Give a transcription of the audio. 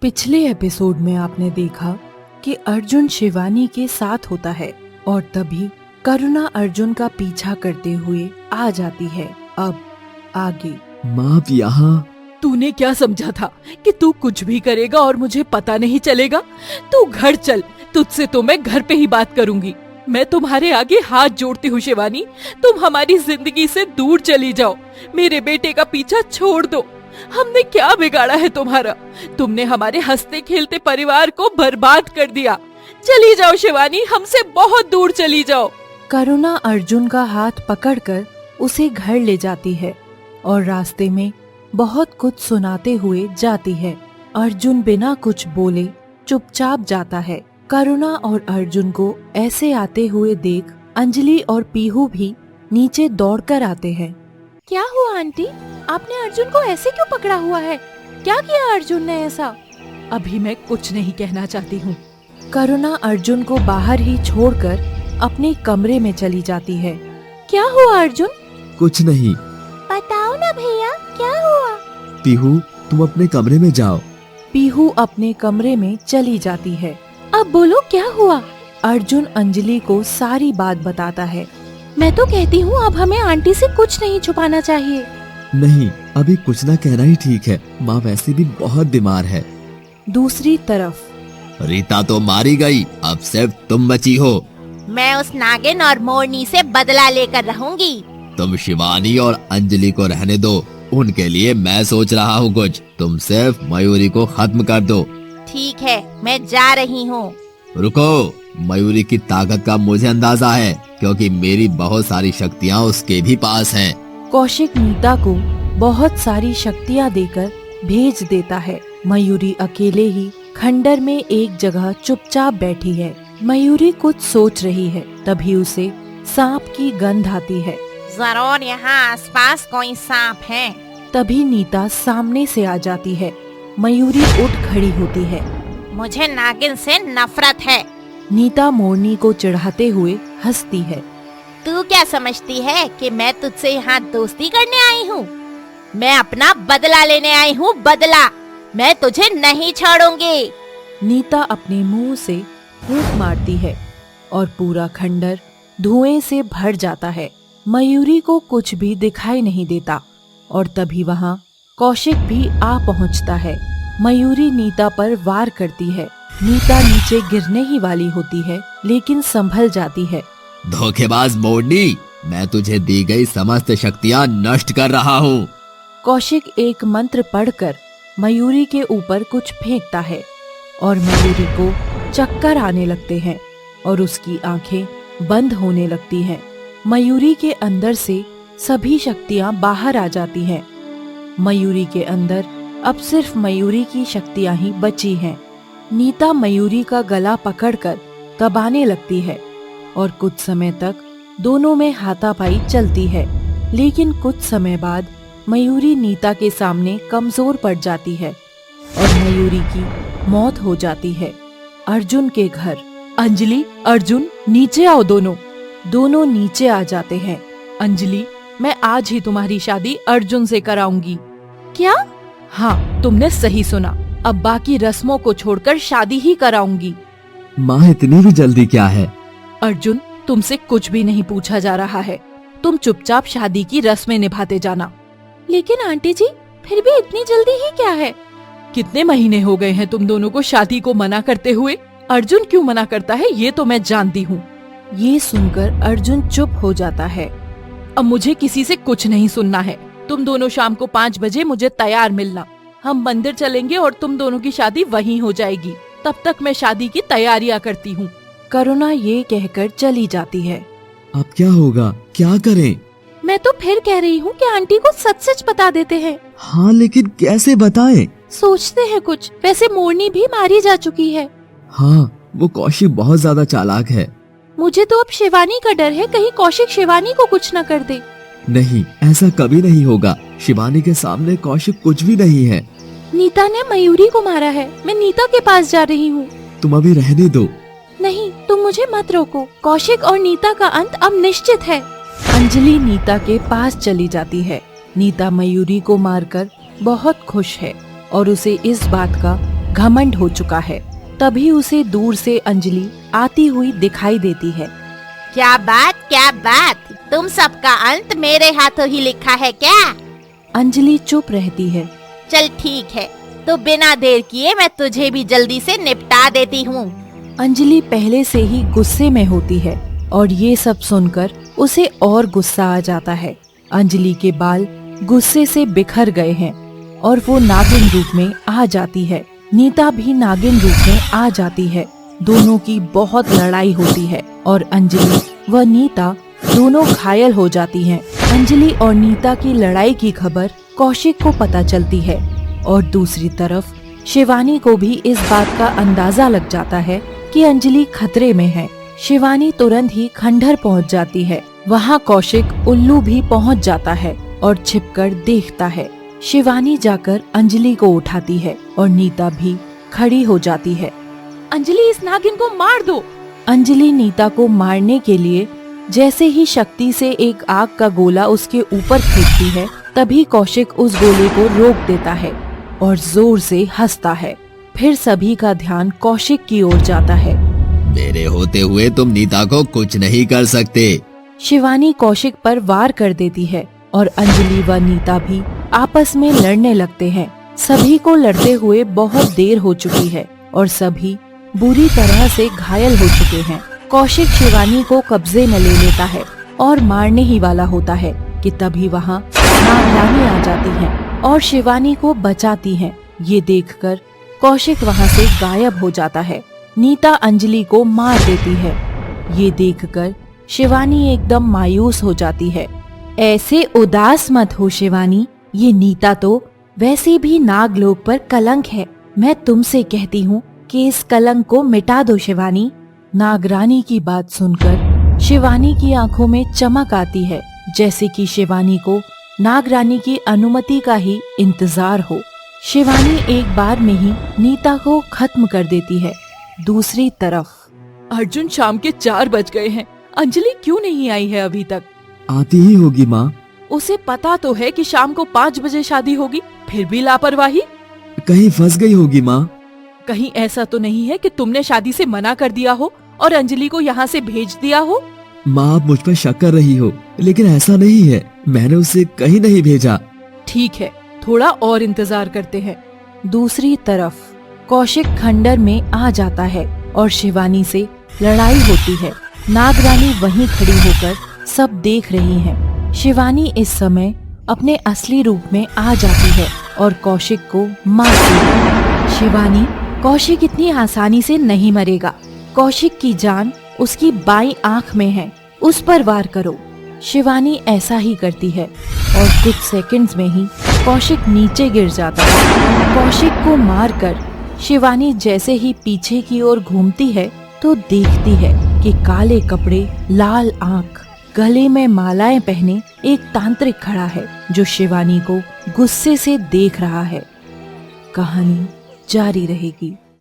पिछले एपिसोड में आपने देखा कि अर्जुन शिवानी के साथ होता है और तभी करुणा अर्जुन का पीछा करते हुए आ जाती है। अब आगे। माँ आप यहाँ। तूने क्या समझा था कि तू कुछ भी करेगा और मुझे पता नहीं चलेगा? तू घर चल, तुझसे तो मैं घर पे ही बात करूंगी। मैं तुम्हारे आगे हाथ जोड़ती हूँ शिवानी, तुम हमारी जिंदगी से दूर चली जाओ। मेरे बेटे का पीछा छोड़ दो। हमने क्या बिगाड़ा है तुम्हारा? तुमने हमारे हंसते खेलते परिवार को बर्बाद कर दिया। चली जाओ शिवानी, हमसे बहुत दूर चली जाओ। करुणा अर्जुन का हाथ पकड़कर उसे घर ले जाती है और रास्ते में बहुत कुछ सुनाते हुए जाती है। अर्जुन बिना कुछ बोले चुपचाप जाता है। करुणा और अर्जुन को ऐसे आते हुए देख अंजलि और पीहू भी नीचे दौड़कर आते हैं। क्या हुआ आंटी? आपने अर्जुन को ऐसे क्यों पकड़ा हुआ है? क्या किया अर्जुन ने ऐसा? अभी मैं कुछ नहीं कहना चाहती हूँ। करुणा अर्जुन को बाहर ही छोड़कर अपने कमरे में चली जाती है। क्या हुआ अर्जुन? कुछ नहीं। बताओ ना भैया, क्या हुआ? पीहू तुम अपने कमरे में जाओ। पीहू अपने कमरे में चली जाती है। अब बोलो क्या हुआ? अर्जुन अंजलि को सारी बात बताता है। मैं तो कहती हूँ अब हमें आंटी से कुछ नहीं छुपाना चाहिए। नहीं, अभी कुछ ना कहना ही ठीक है। माँ वैसे भी बहुत बीमार है। दूसरी तरफ रीता तो मारी गई, अब सिर्फ तुम बची हो। मैं उस नागिन और मोरनी से बदला लेकर रहूंगी। तुम शिवानी और अंजलि को रहने दो, उनके लिए मैं सोच रहा हूँ कुछ। तुम सिर्फ मयूरी को खत्म कर दो। ठीक है, मैं जा रही हूँ। रुको, मयूरी की ताकत का मुझे अंदाजा है, क्योंकि मेरी बहुत सारी शक्तियाँ उसके भी पास हैं। कौशिक नीता को बहुत सारी शक्तियाँ देकर भेज देता है। मयूरी अकेले ही खंडर में एक जगह चुपचाप बैठी है। मयूरी कुछ सोच रही है, तभी उसे सांप की गंध आती है। जरूर यहाँ आसपास कोई सांप है। तभी नीता सामने से आ जाती है। मयूरी उठ खड़ी होती है। मुझे नागिन से नफरत है। नीता मोरनी को चिढ़ाते हुए हंसती है। तू क्या समझती है कि मैं तुझसे यहाँ दोस्ती करने आई हूँ? मैं अपना बदला लेने आई हूँ, बदला। मैं तुझे नहीं छोड़ूंगी। नीता अपने मुंह से फूंक मारती है और पूरा खंडर धुएं से भर जाता है। मयूरी को कुछ भी दिखाई नहीं देता और तभी वहाँ कौशिक भी आ पहुँचता है। मयूरी नीता पर वार करती है। नीता नीचे गिरने ही वाली होती है, लेकिन संभल जाती है। धोखेबाज मोरनी, मैं तुझे दी गई समस्त शक्तियाँ नष्ट कर रहा हूँ। कौशिक एक मंत्र पढ़कर मयूरी के ऊपर कुछ फेंकता है और मयूरी को चक्कर आने लगते हैं और उसकी आंखें बंद होने लगती हैं। मयूरी के अंदर से सभी शक्तियाँ बाहर आ जाती हैं। मयूरी के अंदर अब सिर्फ मयूरी की शक्तियाँ ही बची हैं। नीता मयूरी का गला पकड़कर दबाने लगती है और कुछ समय तक दोनों में हाथापाई चलती है, लेकिन कुछ समय बाद मयूरी नीता के सामने कमजोर पड़ जाती है और मयूरी की मौत हो जाती है। अर्जुन के घर। अंजलि, अर्जुन, नीचे आओ। दोनों नीचे आ जाते हैं। अंजलि, मैं आज ही तुम्हारी शादी अर्जुन से कराऊंगी। क्या? हाँ, तुमने सही सुना। अब बाकी रस्मों को छोड़कर शादी ही कराऊंगी। माँ इतनी भी जल्दी क्या है? अर्जुन, तुमसे कुछ भी नहीं पूछा जा रहा है। तुम चुपचाप शादी की रस्में निभाते जाना। लेकिन आंटी जी, फिर भी इतनी जल्दी ही क्या है? कितने महीने हो गए हैं तुम दोनों को शादी को मना करते हुए? अर्जुन क्यों मना करता है ये तो मैं जानती हूँ। ये सुनकर अर्जुन चुप हो जाता है। अब मुझे किसी से कुछ नहीं सुनना है। तुम दोनों शाम को 5 बजे मुझे तैयार मिलना। हम मंदिर चलेंगे और तुम दोनों की शादी वहीं हो जाएगी। तब तक मैं शादी की तैयारियां करती हूँ। करुणा ये कहकर चली जाती है। अब क्या होगा? क्या करें? मैं तो फिर कह रही हूँ कि आंटी को सच सच बता देते हैं। हाँ, लेकिन कैसे बताएं? सोचते हैं कुछ। वैसे मोरनी भी मारी जा चुकी है। हाँ, वो कौशिक बहुत ज्यादा चालाक है। मुझे तो अब शिवानी का डर है, कहीं कौशिक शिवानी को कुछ न कर दे। नहीं, ऐसा कभी नहीं होगा। शिवानी के सामने कौशिक कुछ भी नहीं है। नीता ने मयूरी को मारा है। मैं नीता के पास जा रही हूँ। तुम अभी रहने दो। नहीं, तुम मुझे मत रोको। कौशिक और नीता का अंत अब निश्चित है। अंजलि नीता के पास चली जाती है। नीता मयूरी को मारकर बहुत खुश है और उसे इस बात का घमंड हो चुका है। तभी उसे दूर से अंजलि आती हुई दिखाई देती है। क्या बात, तुम सबका अंत मेरे हाथों ही लिखा है क्या? अंजलि चुप रहती है। चल ठीक है, तो बिना देर किए मैं तुझे भी जल्दी से निपटा देती हूँ। अंजलि पहले से ही गुस्से में होती है और ये सब सुनकर उसे और गुस्सा आ जाता है। अंजलि के बाल गुस्से से बिखर गए हैं और वो नागिन रूप में आ जाती है। नीता भी नागिन रूप में आ जाती है। दोनों की बहुत लड़ाई होती है और अंजलि व नीता दोनों घायल हो जाती हैं। अंजलि और नीता की लड़ाई की खबर कौशिक को पता चलती है और दूसरी तरफ शिवानी को भी इस बात का अंदाजा लग जाता है कि अंजलि खतरे में है। शिवानी तुरंत ही खंडहर पहुंच जाती है। वहां कौशिक उल्लू भी पहुंच जाता है और छिपकर देखता है। शिवानी जाकर अंजलि को उठाती है और नीता भी खड़ी हो जाती है। अंजलि, इस नागिन को मार दो। अंजलि नीता को मारने के लिए जैसे ही शक्ति से एक आग का गोला उसके ऊपर फेंकती है, तभी कौशिक उस गोले को रोक देता है और जोर से हंसता है। फिर सभी का ध्यान कौशिक की ओर जाता है। मेरे होते हुए तुम नीता को कुछ नहीं कर सकते। शिवानी कौशिक पर वार कर देती है और अंजलि व नीता भी आपस में लड़ने लगते हैं। सभी को लड़ते हुए बहुत देर हो चुकी है और सभी बुरी तरह से घायल हो चुके हैं। कौशिक शिवानी को कब्जे में ले लेता है और मारने ही वाला होता है कि तभी वहाँ नागरानी आ जाती हैं और शिवानी को बचाती हैं। ये देखकर कौशिक वहाँ से गायब हो जाता है। नीता अंजलि को मार देती है। ये देखकर शिवानी एकदम मायूस हो जाती है। ऐसे उदास मत हो शिवानी, ये नीता तो वैसे भी नागलोक पर कलंक है। मैं तुमसे कहती हूँ कि इस कलंक को मिटा दो शिवानी। नागरानी की बात सुनकर शिवानी की आंखों में चमक आती है, जैसे कि शिवानी को नागरानी की अनुमति का ही इंतजार हो। शिवानी एक बार में ही नीता को खत्म कर देती है। दूसरी तरफ अर्जुन, शाम के 4 बज गए हैं। अंजलि क्यों नहीं आई है अभी तक? आती ही होगी माँ। उसे पता तो है कि शाम को 5 बजे शादी होगी, फिर भी लापरवाही। कहीं फंस गई होगी माँ। कहीं ऐसा तो नहीं है कि तुमने शादी से मना कर दिया हो और अंजलि को यहाँ से भेज दिया हो? माँ, आप मुझ पर शक कर रही हो, लेकिन ऐसा नहीं है। मैंने उसे कहीं नहीं भेजा। ठीक है, थोड़ा और इंतजार करते हैं। दूसरी तरफ कौशिक खंडर में आ जाता है और शिवानी से लड़ाई होती है। नागरानी वहीं खड़ी होकर सब देख रही हैं। शिवानी इस समय अपने असली रूप में आ जाती है और कौशिक को मारती है। शिवानी, कौशिक इतनी आसानी से नहीं मरेगा। कौशिक की जान उसकी बाईं आंख में है, उस पर वार करो। शिवानी ऐसा ही करती है और कुछ सेकंड्स में ही कौशिक नीचे गिर जाता है। कौशिक को मारकर शिवानी जैसे ही पीछे की ओर घूमती है तो देखती है कि काले कपड़े, लाल आंख, गले में मालाएं पहने एक तांत्रिक खड़ा है जो शिवानी को गुस्से से देख रहा है। कहानी जारी रहेगी।